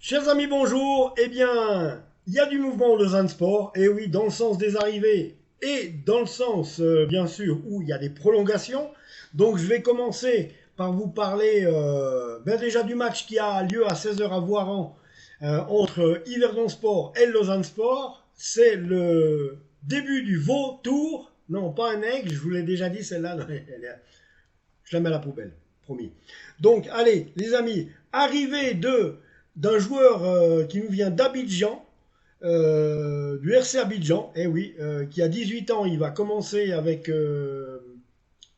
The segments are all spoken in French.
Chers amis, bonjour. Eh bien, il y a du mouvement au Lausanne Sport. Et oui, dans le sens des arrivées et dans le sens, bien sûr, où il y a des prolongations. Donc, je vais commencer par vous parler déjà du match qui a lieu à 16 heures à Voiron entre Yverdon Sport et le Lausanne Sport. C'est le début du Vautour. Non, pas un aigle, je vous l'ai déjà dit, celle-là, je la mets à la poubelle, promis. Donc, allez, les amis, arrivée d'un joueur qui nous vient d'Abidjan, du RC Abidjan, eh oui, qui a 18 ans, il va commencer avec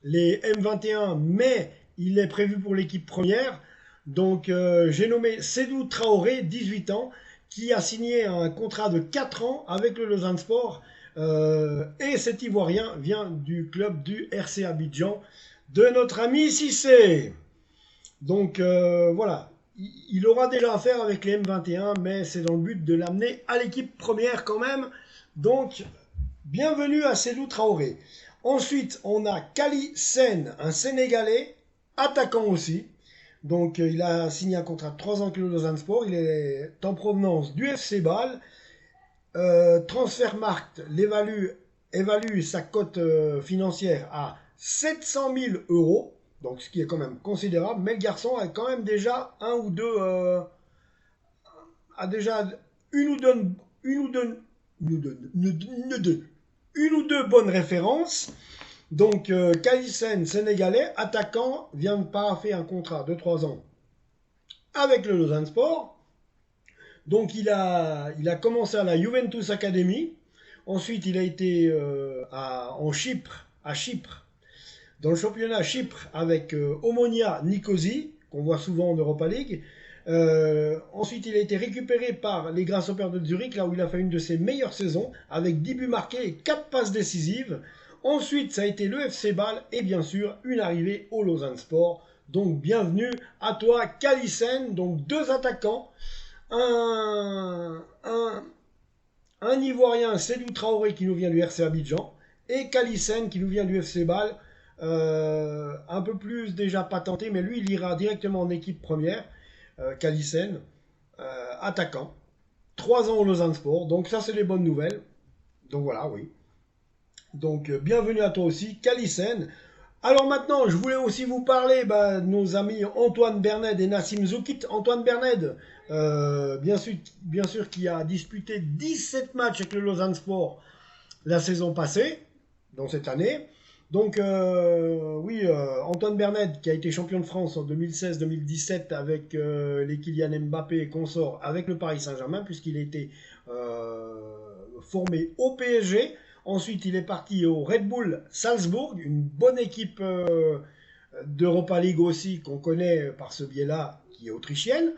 les M21, mais il est prévu pour l'équipe première. Donc, j'ai nommé Sédou Traoré, 18 ans, qui a signé un contrat de 4 ans avec le Lausanne Sport. Et cet Ivoirien vient du club du RC Abidjan de notre ami Cissé. Donc voilà, il aura déjà affaire avec les M21, mais c'est dans le but de l'amener à l'équipe première quand même. Donc, bienvenue à Sédou Traoré. Ensuite, on a Kali Sen, un Sénégalais, attaquant aussi. Donc, il a signé un contrat de 3 ans avec le Lausanne Sport. Il est en provenance du FC Bâle. Transfermarkt évalue sa cote financière à 700 000 euros, donc ce qui est quand même considérable, mais le garçon a quand même déjà a déjà une ou deux, une ou deux, une ou deux bonnes références. Donc Kalisen, sénégalais, attaquant, vient de paraffer un contrat de 3 ans avec le Lausanne Sport. Donc il a commencé à la Juventus Academy. Ensuite, il a été à Chypre, dans le championnat Chypre avec Omonia Nicosie, qu'on voit souvent en Europa League. Ensuite, il a été récupéré par les Grasshoppers de Zurich, là où il a fait une de ses meilleures saisons, avec 10 buts marqués et 4 passes décisives. Ensuite, ça a été le FC Bâle et bien sûr une arrivée au Lausanne Sport. Donc, bienvenue à toi, Kalisen. Donc, deux attaquants. Un Ivoirien, Sédou Traoré, qui nous vient du RC Abidjan, et Kalisen, qui nous vient du FC Bâle, un peu plus déjà patenté, mais lui, il ira directement en équipe première, Kalisen, attaquant. 3 ans au Lausanne Sport, donc ça, c'est les bonnes nouvelles. Donc voilà, oui. Donc, bienvenue à toi aussi, Kalisen. Alors maintenant, je voulais aussi vous parler de nos amis Antoine Berned et Nassim Zoukit. Antoine Berned, bien sûr, qui a disputé 17 matchs avec le Lausanne Sport la saison passée, donc cette année. Donc oui, Antoine Berned, qui a été champion de France en 2016-2017 avec les Kylian Mbappé et consorts avec le Paris Saint-Germain, puisqu'il a été formé au PSG. Ensuite, il est parti au Red Bull Salzbourg, une bonne équipe d'Europa League aussi, qu'on connaît par ce biais-là, qui est autrichienne.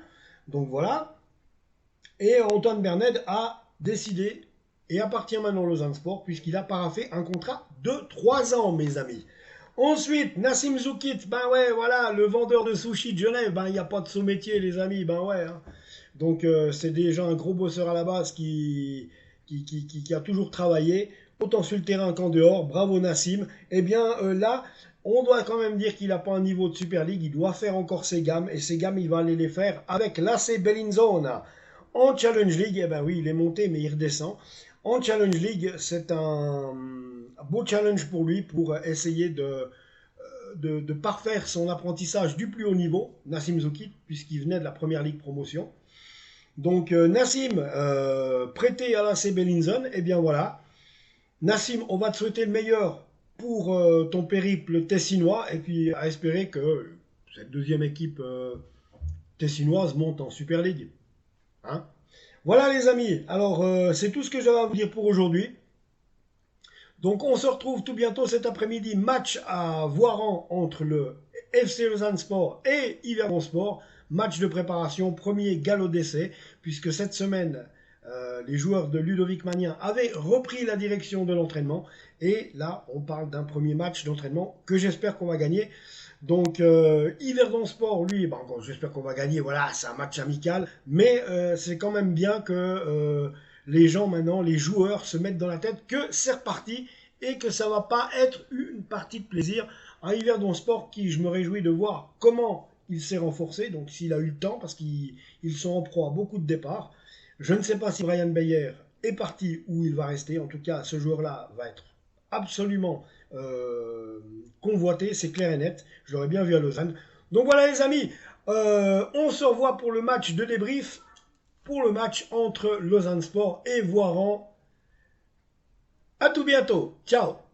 Donc voilà. Et Antoine Berned a décidé et appartient maintenant au Lausanne Sport, puisqu'il a paraphé un contrat de 3 ans, mes amis. Ensuite, Nassim Zoukit, ben ouais, voilà, le vendeur de sushi de Genève, ben il n'y a pas de sous-métier, les amis, ben ouais. Hein. Donc c'est déjà un gros bosseur à la base qui a toujours travaillé, autant sur le terrain qu'en dehors. Bravo Nassim. Eh bien là, on doit quand même dire qu'il n'a pas un niveau de Super League. Il doit faire encore ses gammes. Et ses gammes, il va aller les faire avec l'AC Bellinzona. En Challenge League, eh ben oui, il est monté, mais il redescend. En Challenge League, c'est un beau challenge pour lui pour essayer de parfaire son apprentissage du plus haut niveau, Nassim Zoukit, puisqu'il venait de la première ligue promotion. Donc Nassim, prêté à l'AC Bellinzone, eh bien voilà. Nassim, on va te souhaiter le meilleur pour ton périple tessinois, et puis à espérer que cette deuxième équipe tessinoise monte en Super League. Hein, voilà les amis, alors c'est tout ce que j'avais à vous dire pour aujourd'hui. Donc on se retrouve tout bientôt cet après-midi, match à Voiron entre le FC Lausanne Sport et Yverdon Sport. Match de préparation, premier galop d'essai, puisque cette semaine, les joueurs de Ludovic Magnin avaient repris la direction de l'entraînement. Et là, on parle d'un premier match d'entraînement que j'espère qu'on va gagner. Donc, Yverdon Sport, lui, j'espère qu'on va gagner. Voilà, c'est un match amical. Mais c'est quand même bien que les gens maintenant, les joueurs, se mettent dans la tête que c'est reparti et que ça ne va pas être une partie de plaisir. Un Yverdon Sport qui, je me réjouis de voir comment il s'est renforcé, donc s'il a eu le temps, parce qu'ils sont en proie à beaucoup de départs. Je ne sais pas si Brian Bayer est parti ou il va rester. En tout cas, ce joueur-là va être absolument convoité, c'est clair et net. Je l'aurais bien vu à Lausanne. Donc voilà les amis, on se revoit pour le match de débrief, pour le match entre Lausanne Sport et Voiron. À tout bientôt, ciao.